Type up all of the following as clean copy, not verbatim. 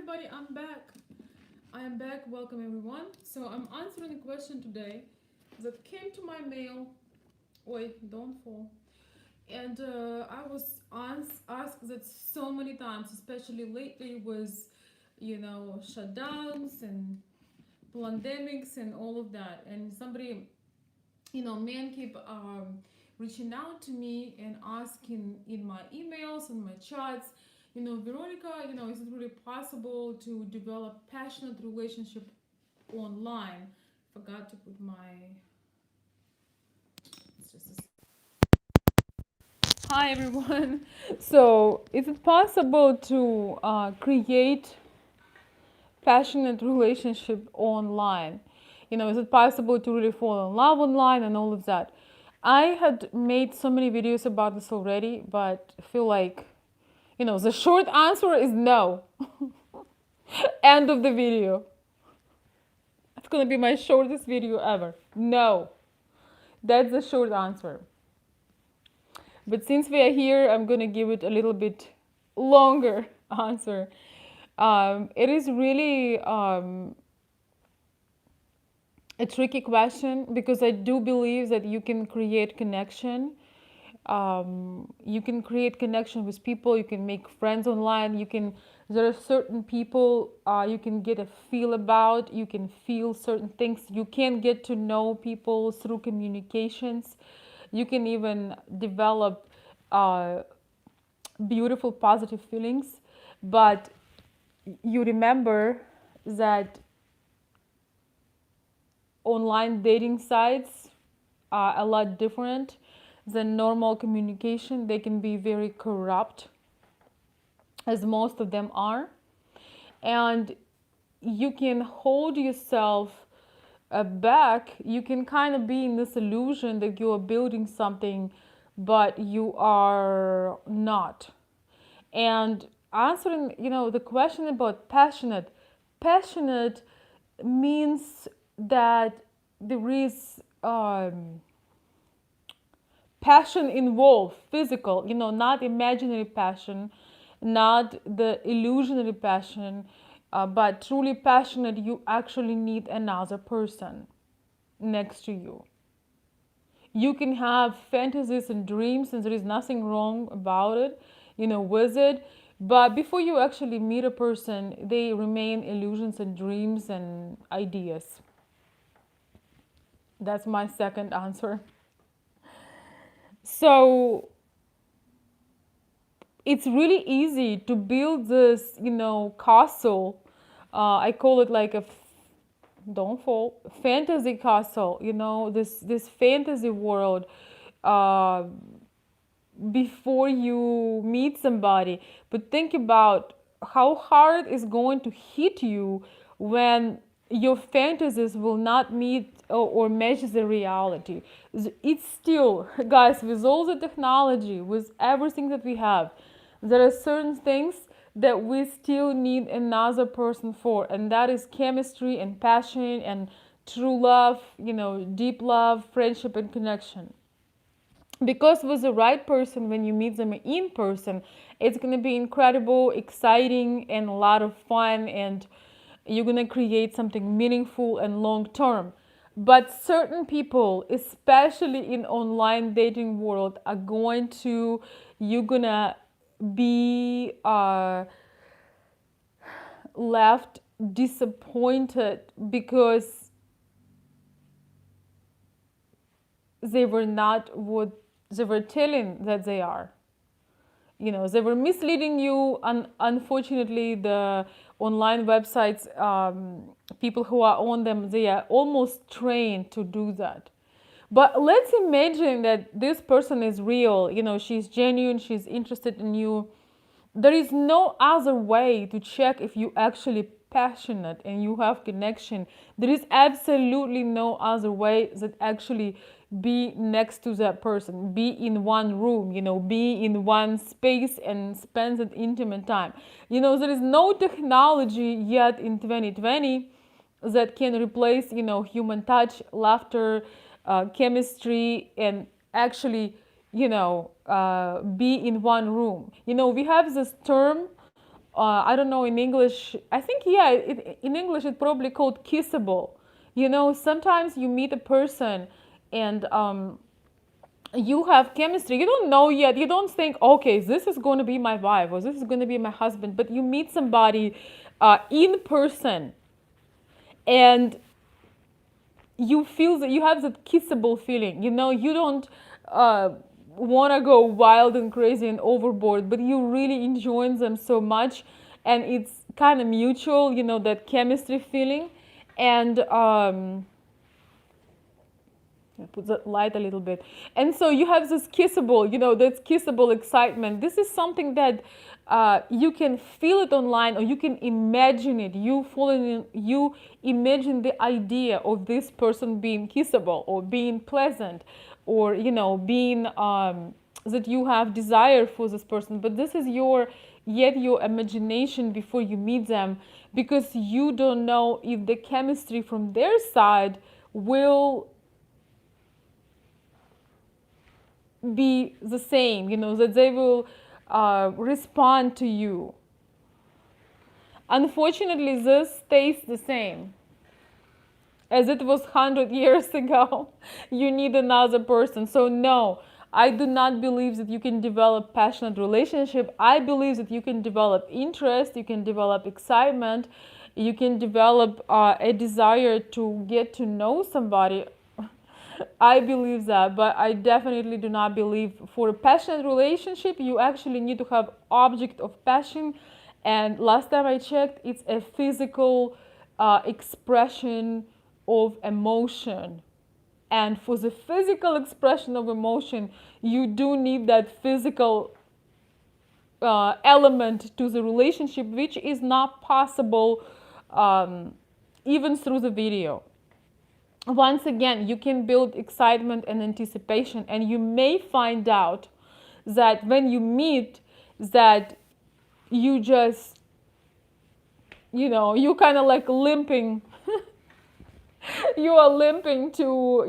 everybody, I'm back. I am back. Welcome everyone. So I'm answering a question today that came to my mail. Wait, don't fall. And I was asked that so many times, especially lately with, shutdowns and pandemics and all of that. And somebody, men keep reaching out to me and asking in my emails and my chats, Veronica, is it really possible to develop passionate relationship online? Forgot to put my. It's just a Hi everyone. So, is it possible to create passionate relationship online? Is it possible to really fall in love online and all of that? I had made so many videos about this already, but I feel like, the short answer is no. End of the video. It's gonna be my shortest video ever. No. That's the short answer. But since we are here, I'm gonna give it a little bit longer answer. It is really a tricky question because I do believe that you can create connection. You can create connection with people. You can make friends online. There are certain people you can get a feel about. You can feel certain things. You can get to know people through communications. You can even develop uh, beautiful, positive feelings. But you remember that online dating sites are a lot different than normal communication. They can be very corrupt, as most of them are. And you can hold yourself back. You can kind of be in this illusion that you are building something, but you are not. And answering, the question about passionate means that there is passion involved, physical, not imaginary passion, not the illusionary passion, but truly passionate. You actually need another person next to you. You can have fantasies and dreams, and there is nothing wrong about it, with it. But before you actually meet a person, they remain illusions and dreams and ideas. That's my second answer. So it's really easy to build this, castle. I call it like a don't fall fantasy castle. This fantasy world. Uh, Before you meet somebody, but think about how hard it's going to hit you when your fantasies will not meet or match the reality. It's still, guys, with all the technology, with everything that we have, there are certain things that we still need another person for, and that is chemistry and passion and true love, deep love, friendship, and connection. Because with the right person, when you meet them in person, it's going to be incredible, exciting, and a lot of fun, and you're going to create something meaningful and long term. But certain people, especially in online dating world, are going to you're gonna be left disappointed because they were not what they were telling that they are. They were misleading you. Unfortunately, the online websites, people who are on them, they are almost trained to do that. But let's imagine that this person is real. She's genuine, she's interested in you. There is no other way to check if you actually passionate and you have connection. There is absolutely no other way that actually be next to that person, be in one room, be in one space and spend that intimate time. There is no technology yet in 2020 that can replace, human touch, laughter, chemistry, and actually, be in one room. We have this term I don't know in English. I think, yeah, in English it's probably called kissable. Sometimes you meet a person and you have chemistry. You don't know yet. You don't think, okay, this is going to be my wife or this is going to be my husband. But you meet somebody in person, and you feel that you have that kissable feeling. You don't want to go wild and crazy and overboard, but you really enjoy them so much, and it's kind of mutual. That chemistry feeling, and put the light a little bit. And so you have this kissable, that's kissable excitement. This is something that you can feel it online, or you can imagine it. You imagine the idea of this person being kissable or being pleasant, or being that you have desire for this person. But this is your imagination before you meet them, because you don't know if the chemistry from their side will be the same, that they will respond to you. Unfortunately, this stays the same as it was 100 years ago. You need another person. So no, I do not believe that you can develop passionate relationship. I believe that you can develop interest, you can develop excitement, you can develop a desire to get to know somebody. I believe that, but I definitely do not believe for a passionate relationship you actually need to have object of passion. And last time I checked, it's a physical expression of emotion. And for the physical expression of emotion, you do need that physical element to the relationship, which is not possible even through the video. Once again, you can build excitement and anticipation, and you may find out that when you meet, that you just, you kind of like limping. You are limping to,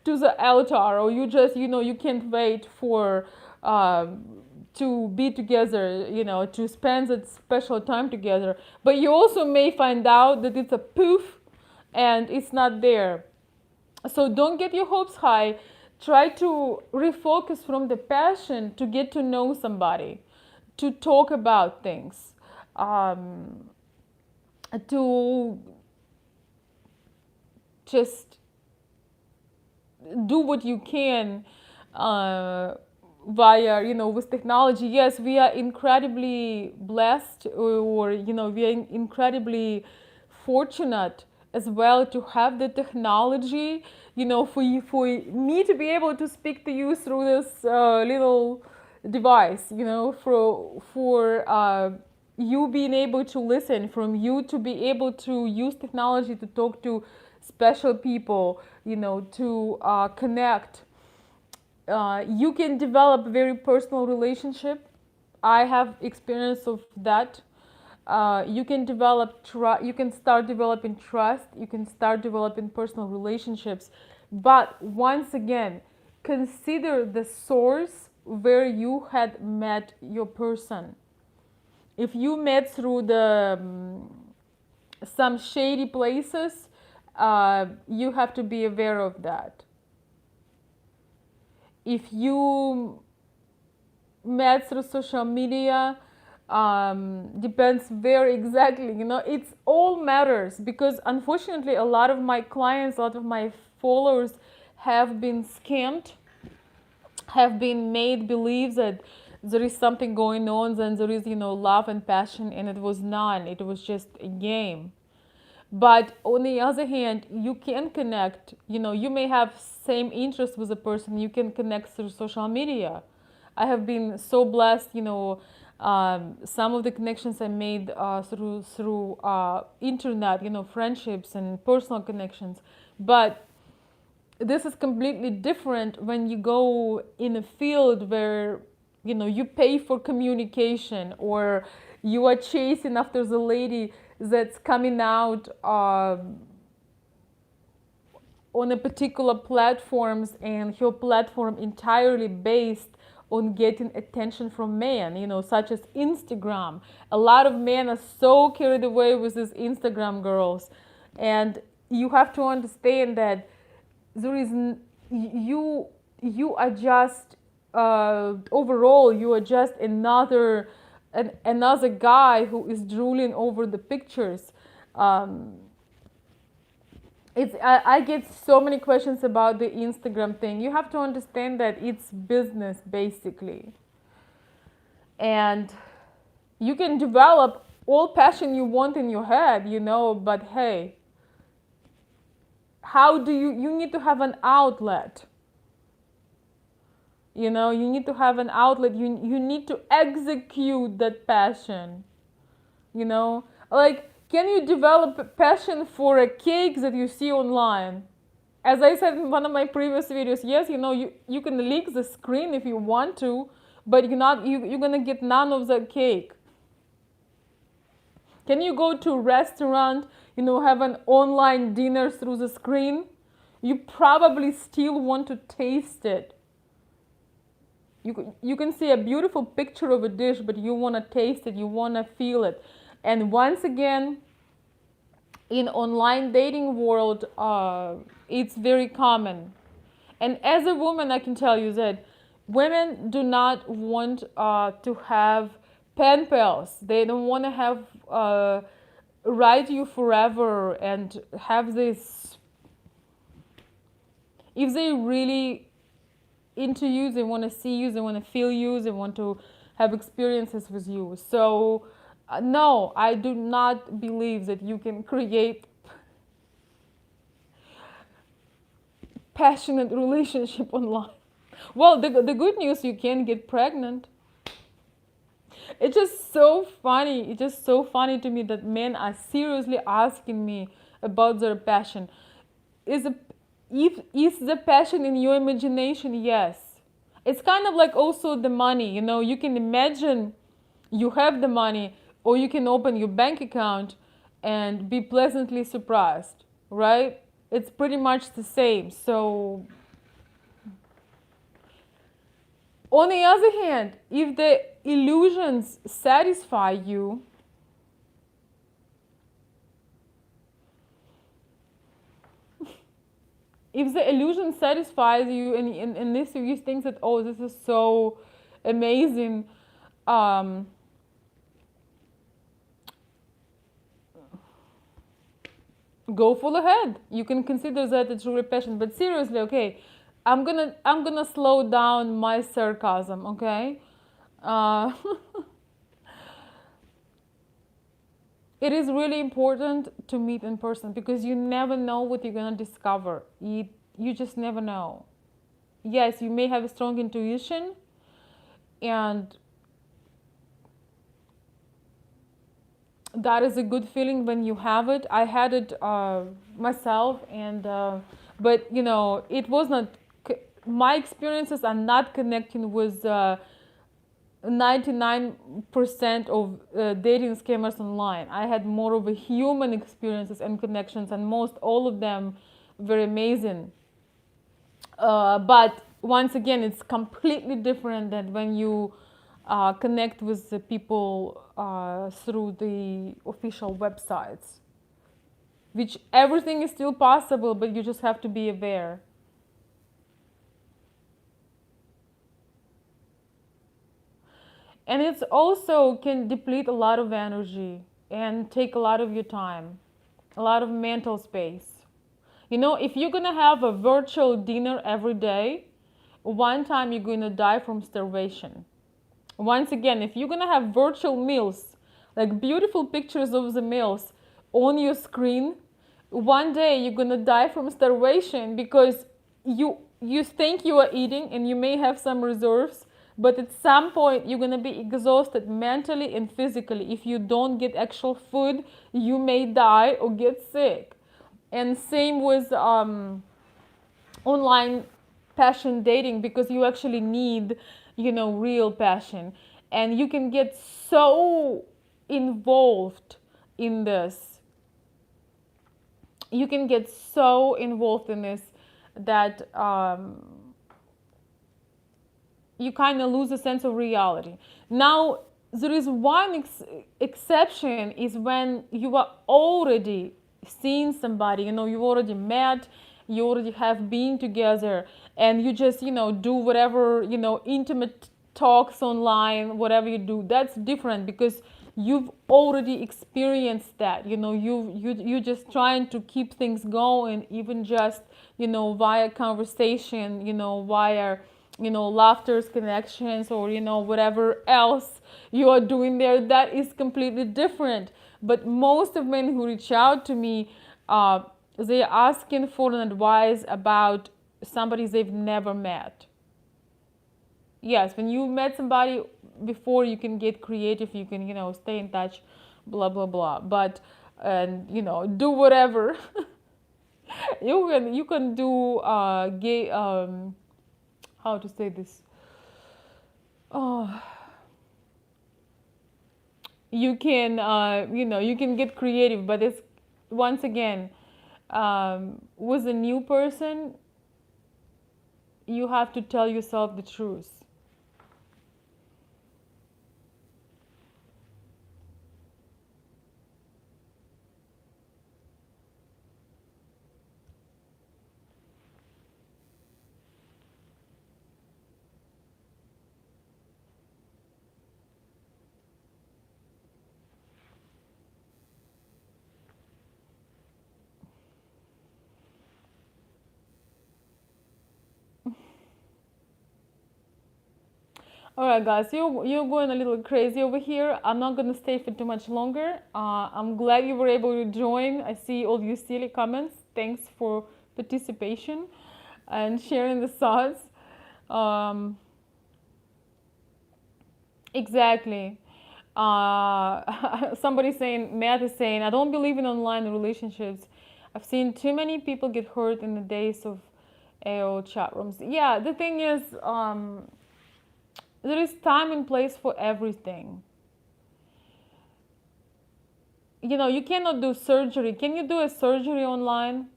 to the altar, or you just, you can't wait for to be together, to spend that special time together. But you also may find out that it's a poof and it's not there. So don't get your hopes high. Try to refocus from the passion to get to know somebody, to talk about things, to just do what you can via, with technology. Yes, we are incredibly blessed, or we are incredibly fortunate as well to have the technology, for me to be able to speak to you through this little device, for you being able to listen, from you to be able to use technology to talk to special people, to connect. You can develop a very personal relationship. I have experience of that. You can you can start developing trust, you can start developing personal relationships. But once again, consider the source where you had met your person. If you met through the some shady places, you have to be aware of that. If you met through social media, depends where exactly, it's all matters, because unfortunately a lot of my clients, a lot of my followers have been scammed, have been made believe that there is something going on, then there is, love and passion, and it was none, it was just a game. But on the other hand, you can connect, you may have same interest with a person, you can connect through social media. I have been so blessed, some of the connections I made through internet, friendships and personal connections. But this is completely different when you go in a field where, you pay for communication, or you are chasing after the lady that's coming out on a particular platforms, and her platform entirely based on getting attention from men, such as Instagram. A lot of men are so carried away with these Instagram girls. And you have to understand that there is you are just overall you are just another guy who is drooling over the pictures. I get so many questions about the Instagram thing. You have to understand that it's business basically, and you can develop all passion you want in your head, but hey, how do you need to have an outlet. You need to have an outlet. You need to execute that passion. Like, can you develop a passion for a cake that you see online? As I said in one of my previous videos, yes, you can leak the screen if you want to, but you're gonna get none of the cake. Can you go to a restaurant, have an online dinner through the screen? You probably still want to taste it. You can see a beautiful picture of a dish, but you want to taste it, you want to feel it. And once again, in online dating world, it's very common. And as a woman, I can tell you that women do not want to have pen pals. They don't want to have write you forever and have this. If they really into you, they want to see you, they want to feel you, they want to have experiences with you. So no, I do not believe that you can create passionate relationship online. Well, the good news, you can get pregnant. It's just so funny. It's just so funny to me that men are seriously asking me about their passion. Is the passion in your imagination? Yes. It's kind of like also the money. You can imagine you have the money, or you can open your bank account and be pleasantly surprised, right? It's pretty much the same. So on the other hand, if the illusions satisfy you, if the illusion satisfies you and this you think that, oh, this is so amazing, go full ahead. You can consider that a true passion. But seriously, okay, I'm gonna slow down my sarcasm, okay? It is really important to meet in person, because you never know what you're gonna discover. You just never know. Yes, you may have a strong intuition, and that is a good feeling when you have it. I had it myself, and but it was not. My experiences are not connecting with 99% of dating scammers online. I had more of a human experiences and connections, and most all of them very amazing. But once again, it's completely different than when you connect with the people through the official websites, which everything is still possible, but you just have to be aware. And it's also can deplete a lot of energy and take a lot of your time, a lot of mental space. If you're gonna have a virtual dinner every day, one time you're gonna die from starvation. Once again, if you're gonna have virtual meals, like beautiful pictures of the meals on your screen, one day you're gonna die from starvation, because you think you are eating and you may have some reserves, but at some point you're gonna be exhausted mentally and physically. If you don't get actual food, you may die or get sick. And same with online passion dating, because you actually need real passion, and you can get so involved in this. You can get so involved in this that you kind of lose a sense of reality. Now, there is one exception is when you are already seeing somebody, you already met, you already have been together, and you just, do whatever, intimate talks online, whatever you do. That's different because you've already experienced that. You just trying to keep things going, even just, via conversation, via laughter's connections, or whatever else you are doing there. That is completely different. But most of men who reach out to me, they're asking for an advice about somebody they've never met. Yes, when you met somebody before, you can get creative, you can stay in touch, blah blah blah, but and do whatever. You can do gay, how to say this, oh, you can get creative, but it's, once again, with a new person, you have to tell yourself the truth. All right, guys, you're going a little crazy over here. I'm not gonna stay for too much longer. I'm glad you were able to join. I see all your silly comments. Thanks for participation and sharing the thoughts. Um, exactly. Somebody saying, Matt is saying, I don't believe in online relationships. I've seen too many people get hurt in the days of AOL chat rooms. Yeah, the thing is, there is time and place for everything. You cannot do surgery. Can you do a surgery online?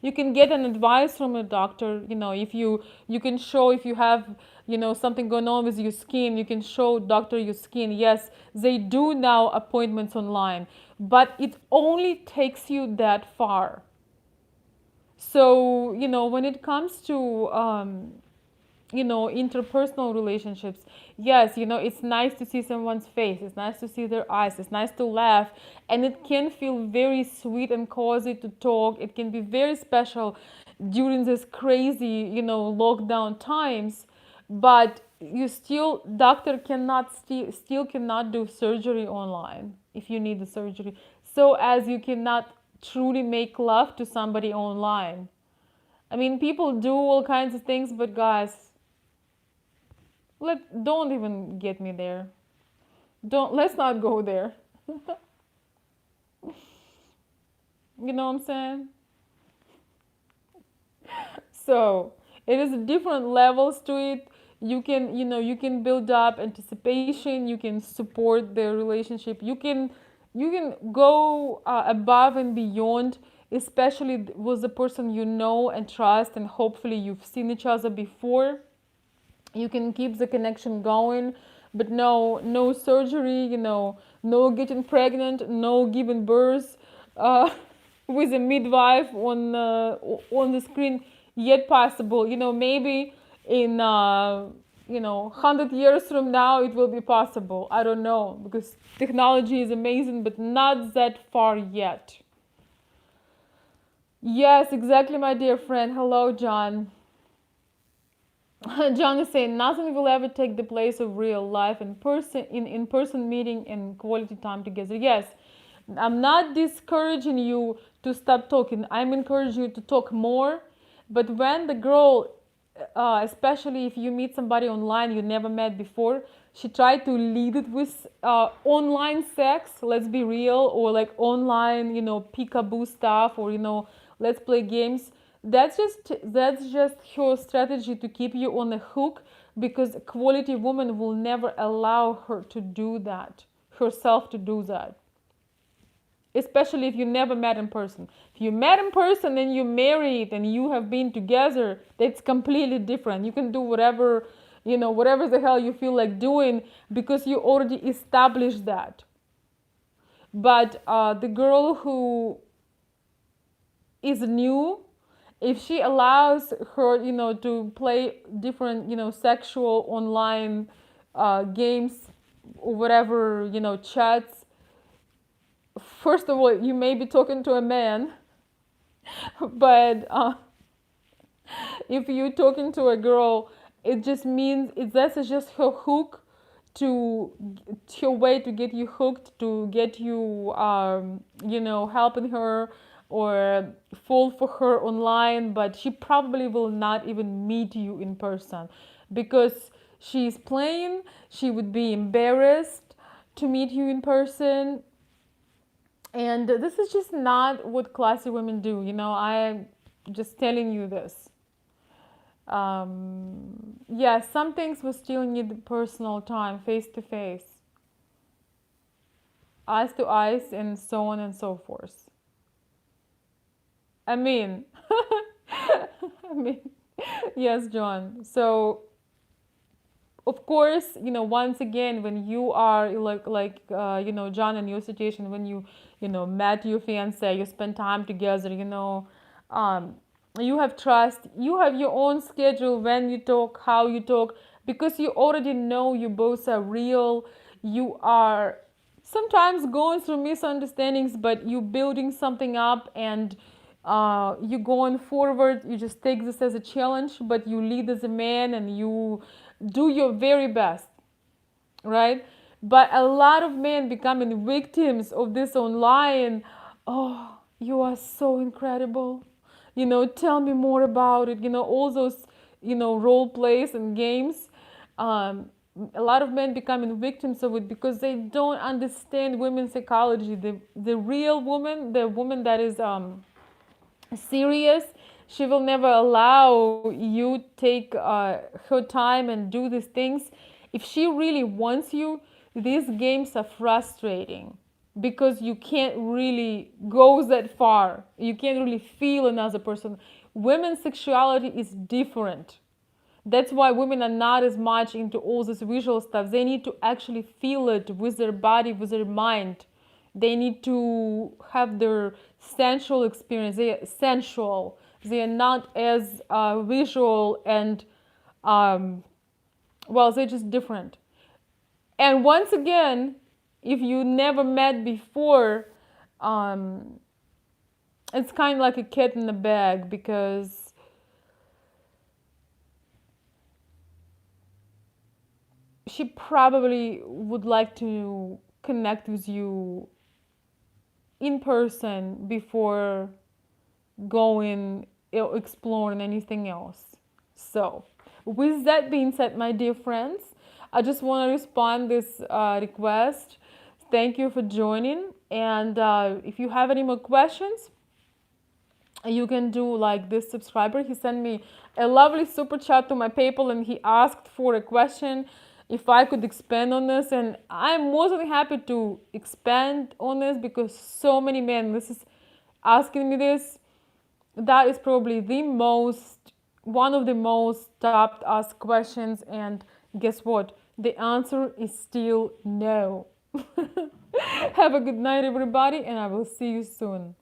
You can get an advice from a doctor. If you can show, if you have something going on with your skin, you can show doctor your skin. Yes, they do now appointments online, but it only takes you that far. So when it comes to interpersonal relationships, yes, it's nice to see someone's face, it's nice to see their eyes, it's nice to laugh, and it can feel very sweet and cozy to talk. It can be very special during this crazy lockdown times, but you still, doctor cannot still cannot do surgery online if you need the surgery, so as you cannot truly make love to somebody online. I mean, people do all kinds of things, but guys, don't even get me there. Let's not go there. You know what I'm saying? So it is different levels to it. You can build up anticipation, you can support the relationship, you can go above and beyond, especially with the person you know and trust, and hopefully you've seen each other before. You can keep the connection going, but no surgery, no getting pregnant, no giving birth, uh, with a midwife on the screen yet possible. Maybe in 100 years from now it will be possible. I don't know, because technology is amazing, but not that far yet. Yes, exactly, my dear friend. Hello, John. John is saying nothing will ever take the place of real life in person meeting and quality time together. Yes, I'm not discouraging you to stop talking. I'm encouraging you to talk more. But when the girl, especially if you meet somebody online you never met before, she tried to lead it with online sex. Let's be real, or like online, peekaboo stuff, or let's play games. That's just her strategy to keep you on the hook, because a quality woman will never allow her to do that, herself to do that. especially if you never met in person. If you met in person and you married and you have been together, that's completely different. You can do whatever, whatever the hell you feel like doing because you already established that. But the girl who is new, if she allows her, to play different, sexual online games or whatever, chats, first of all, you may be talking to a man, but if you're talking to a girl, it just means that's just her hook to her way to get you hooked, to get you, helping her or fall for her online, but she probably will not even meet you in person because she's playing. She would be embarrassed to meet you in person, and this is just not what classy women do. I'm just telling you this. Yeah, some things we still need personal time, face to face, eyes to eyes, and so on and so forth. I mean, I mean, yes, John. So, of course, once again, when you are John, in your situation, when you met your fiance, you spend time together, um, you have trust, you have your own schedule when you talk, how you talk, because you already know you both are real. You are sometimes going through misunderstandings, but you building something up, and you going forward. You just take this as a challenge, but you lead as a man and you do your very best, right? But a lot of men becoming victims of this online. Oh, you are so incredible. Tell me more about it. All those, role plays and games. Um, a lot of men becoming victims of it because they don't understand women's psychology. The real woman, the woman that is serious, she will never allow you take her time and do these things. If she really wants you, these games are frustrating because you can't really go that far. You can't really feel another person. Women's sexuality is different. That's why women are not as much into all this visual stuff. They need to actually feel it with their body, with their mind. They need to have their sensual experience. They are sensual. They are not as visual and, they're just different. And once again, if you never met before, it's kind of like a cat in a bag because she probably would like to connect with you in person before going exploring anything else. So, with that being said, my dear friends, I just want to respond this request. Thank you for joining, and if you have any more questions, you can do like this subscriber. He sent me a lovely super chat to my PayPal, and he asked for a question if I could expand on this, and I'm more than happy to expand on this because so many men this is asking me this. That is probably one of the most top asked questions, and guess what? The answer is still no. Have a good night, everybody, and I will see you soon.